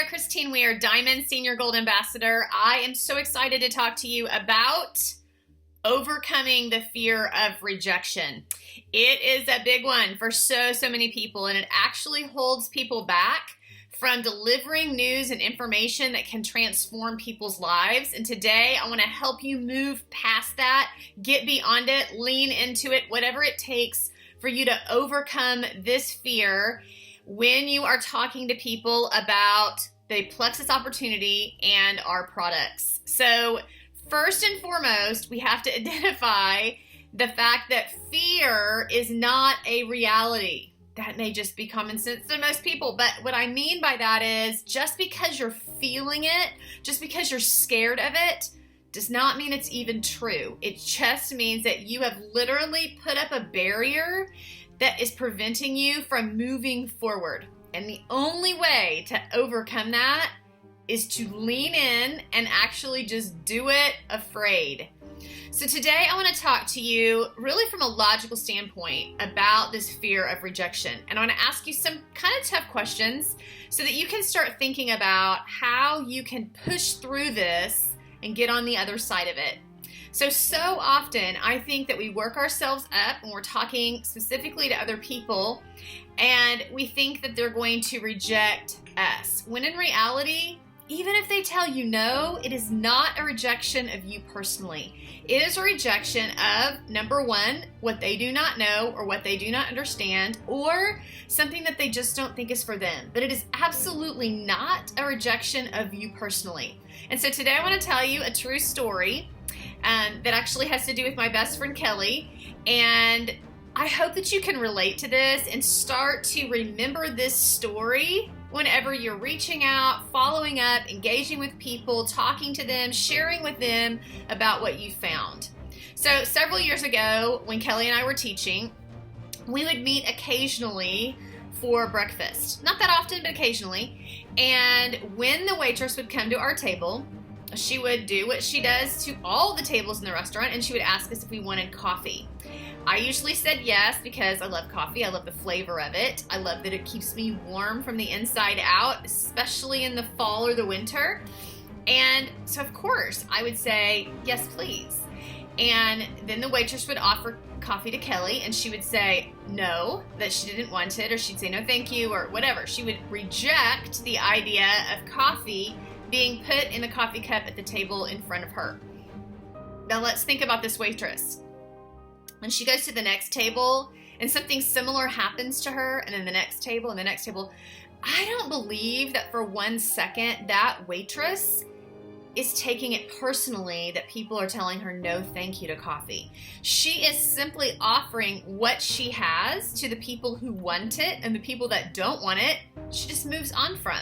Christine Weir, Diamond Senior Gold Ambassador. I am so excited to talk to you about overcoming the fear of rejection. It is a big one for so many people, and it actually holds people back from delivering news and information that can transform people's lives. And today I want to help you move past that, get beyond it, lean into it, whatever it takes for you to overcome this fear when you are talking to people about the Plexus opportunity and our products. So first and foremost, we have to identify the fact that fear is not a reality. That may just be common sense to most people, but what I mean by that is just because you're feeling it, just because you're scared of it, does not mean it's even true. It just means that you have literally put up a barrier that is preventing you from moving forward. And the only way to overcome that is to lean in and actually just do it afraid. So today I want to talk to you really from a logical standpoint about this fear of rejection. And I want to ask you some kind of tough questions so that you can start thinking about how you can push through this and get on the other side of it. So often I think that we work ourselves up when we're talking specifically to other people, and we think that they're going to reject us. When in reality, even if they tell you no, it is not a rejection of you personally. It is a rejection of, number one, what they do not know or what they do not understand, or something that they just don't think is for them. But it is absolutely not a rejection of you personally. And so today I want to tell you a true story that actually has to do with my best friend Kelly. And I hope that you can relate to this and start to remember this story whenever you're reaching out, following up, engaging with people, talking to them, sharing with them about what you found. So several years ago, when Kelly and I were teaching, we would meet occasionally for breakfast. Not that often, but occasionally. And when the waitress would come to our table, she would do what she does to all the tables in the restaurant, and she would ask us if we wanted coffee. I usually said yes because I love coffee. I love the flavor of it. I love that it keeps me warm from the inside out, especially in the fall or the winter. And so of course I would say, yes, please. And then the waitress would offer coffee to Kelly, and she would say no, that she didn't want it, or she'd say no thank you, or whatever. She would reject the idea of coffee being put in the coffee cup at the table in front of her. Now let's think about this waitress. When she goes to the next table and something similar happens to her, and then the next table and the next table, I don't believe that for 1 second that waitress is taking it personally that people are telling her no thank you to coffee. She is simply offering what she has to the people who want it, and the people that don't want it, she just moves on from.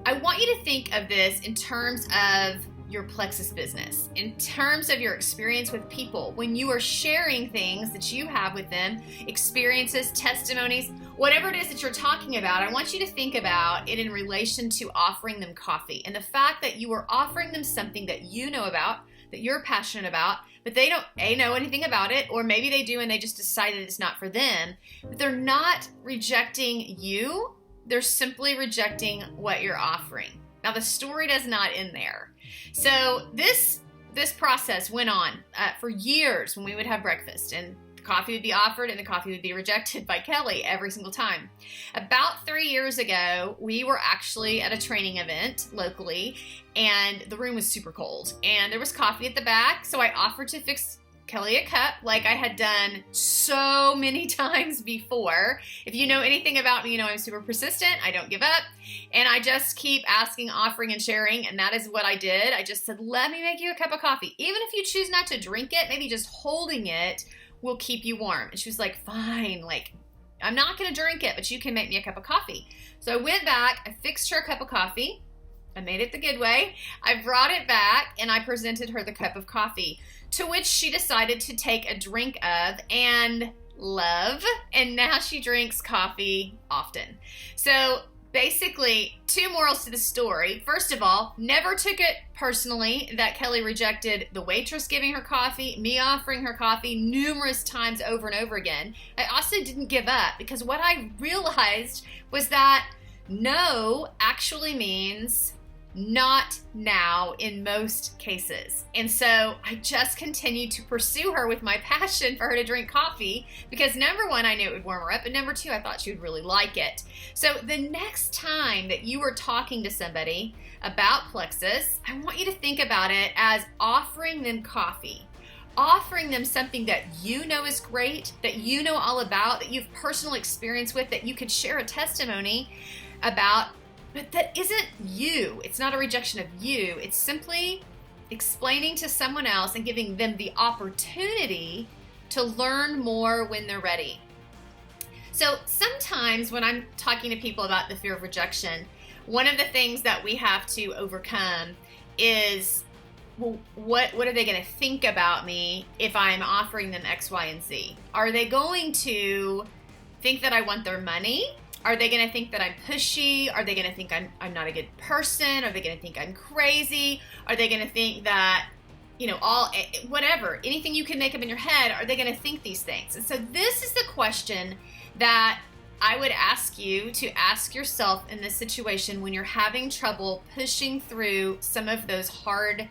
I want you to think of this in terms of your Plexus business, in terms of your experience with people. When you are sharing things that you have with them, experiences, testimonies, whatever it is that you're talking about, I want you to think about it in relation to offering them coffee and the fact that you are offering them something that you know about, that you're passionate about, but they don't know anything about it, or maybe they do and they just decided it's not for them. But they're not rejecting you. They're simply rejecting what you're offering. Now, the story does not end there. So this process went on for years when we would have breakfast, and the coffee would be offered and the coffee would be rejected by Kelly every single time. About 3 years ago, we were actually at a training event locally, and the room was super cold, and there was coffee at the back, so I offered to fix Kelly a cup like I had done so many times before. If you know anything about me, you know I'm super persistent. I don't give up. And I just keep asking, offering, and sharing. And that is what I did. I just said, let me make you a cup of coffee. Even if you choose not to drink it, maybe just holding it will keep you warm. And she was like, fine. Like, I'm not going to drink it, but you can make me a cup of coffee. So I went back. I fixed her a cup of coffee. I made it the good way. I brought it back and I presented her the cup of coffee, to which she decided to take a drink of and love. And now she drinks coffee often. So basically, two morals to the story. First of all, never took it personally that Kelly rejected the waitress giving her coffee, me offering her coffee numerous times over and over again. I also didn't give up, because what I realized was that No actually means not now in most cases. And so I just continued to pursue her with my passion for her to drink coffee because number one, I knew it would warm her up, and number two, I thought she would really like it. So the next time that you are talking to somebody about Plexus, I want you to think about it as offering them coffee. Offering them something that you know is great, that you know all about, that you've personal experience with, that you could share a testimony about, but that isn't you. It's not a rejection of you. It's simply explaining to someone else and giving them the opportunity to learn more when they're ready. So sometimes when I'm talking to people about the fear of rejection, one of the things that we have to overcome is, well, what are they going to think about me if I'm offering them X, Y, and Z? Are they going to think that I want their money? Are they going to think that I'm pushy? Are they going to think I'm not a good person? Are they going to think I'm crazy? Are they going to think that, whatever, anything you can make up in your head, are they going to think these things? And so this is the question that I would ask you to ask yourself in this situation when you're having trouble pushing through some of those hard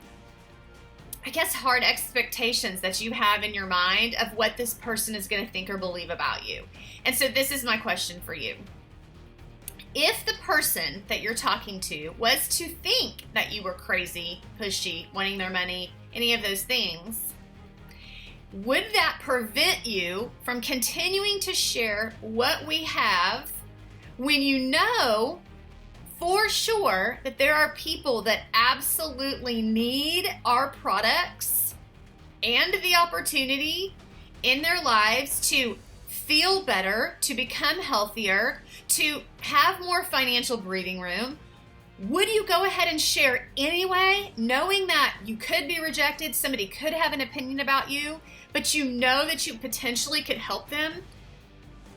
expectations that you have in your mind of what this person is going to think or believe about you. And so this is my question for you. If the person that you're talking to was to think that you were crazy, pushy, wanting their money, any of those things, would that prevent you from continuing to share what we have when you know for sure that there are people that absolutely need our products and the opportunity in their lives to feel better, to become healthier, to have more financial breathing room? Would you go ahead and share anyway, knowing that you could be rejected, somebody could have an opinion about you, but you know that you potentially could help them?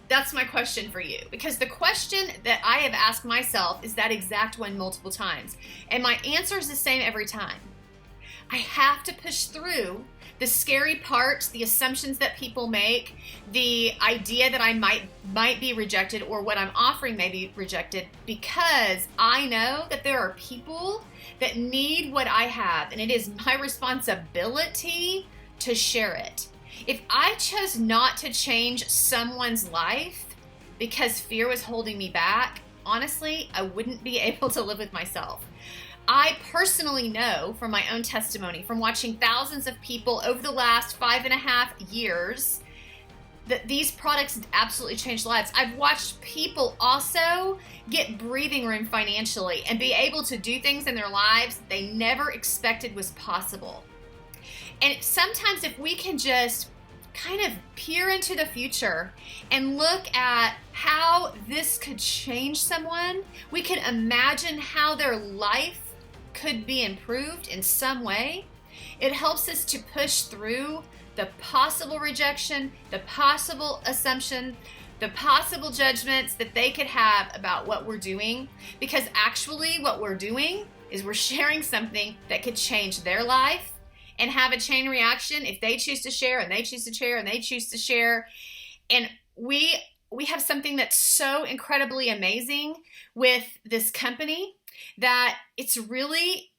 That's my question for you, because the question that I have asked myself is that exact one multiple times, and my answer is the same every time. I have to push through the scary parts, the assumptions that people make, the idea that I might be rejected or what I'm offering may be rejected, because I know that there are people that need what I have, and it is my responsibility to share it. If I chose not to change someone's life because fear was holding me back, honestly, I wouldn't be able to live with myself. I personally know from my own testimony, from watching thousands of people over the last 5.5 years, that these products absolutely changed lives. I've watched people also get breathing room financially and be able to do things in their lives they never expected was possible. And sometimes if we can just kind of peer into the future and look at how this could change someone, we can imagine how their life could be improved in some way. It helps us to push through the possible rejection, the possible assumption, the possible judgments that they could have about what we're doing, because actually what we're doing is we're sharing something that could change their life and have a chain reaction if they choose to share and they choose to share and they choose to share. And we have something that's so incredibly amazing with this company that it's really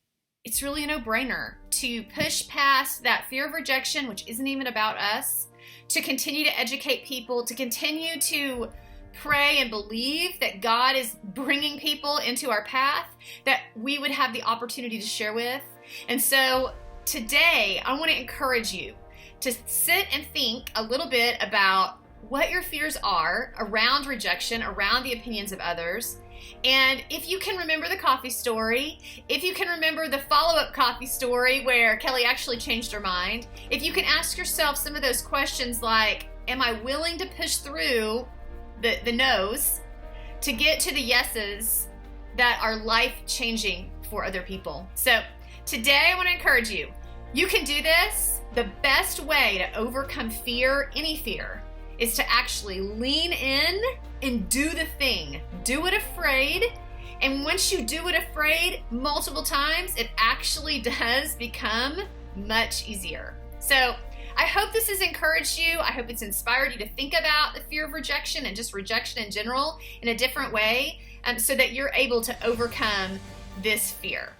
a no-brainer to push past that fear of rejection, which isn't even about us, to continue to educate people, to continue to pray and believe that God is bringing people into our path that we would have the opportunity to share with. And so today, I want to encourage you to sit and think a little bit about what your fears are around rejection, around the opinions of others. And if you can remember the coffee story, if you can remember the follow-up coffee story where Kelly actually changed her mind, if you can ask yourself some of those questions like, am I willing to push through the no's to get to the yeses that are life-changing for other people? So today I want to encourage you. You can do this. The best way to overcome fear, any fear, is to actually lean in and do the thing. Do it afraid. And once you do it afraid multiple times, it actually does become much easier. So I hope this has encouraged you. I hope it's inspired you to think about the fear of rejection and just rejection in general in a different way, so that you're able to overcome this fear.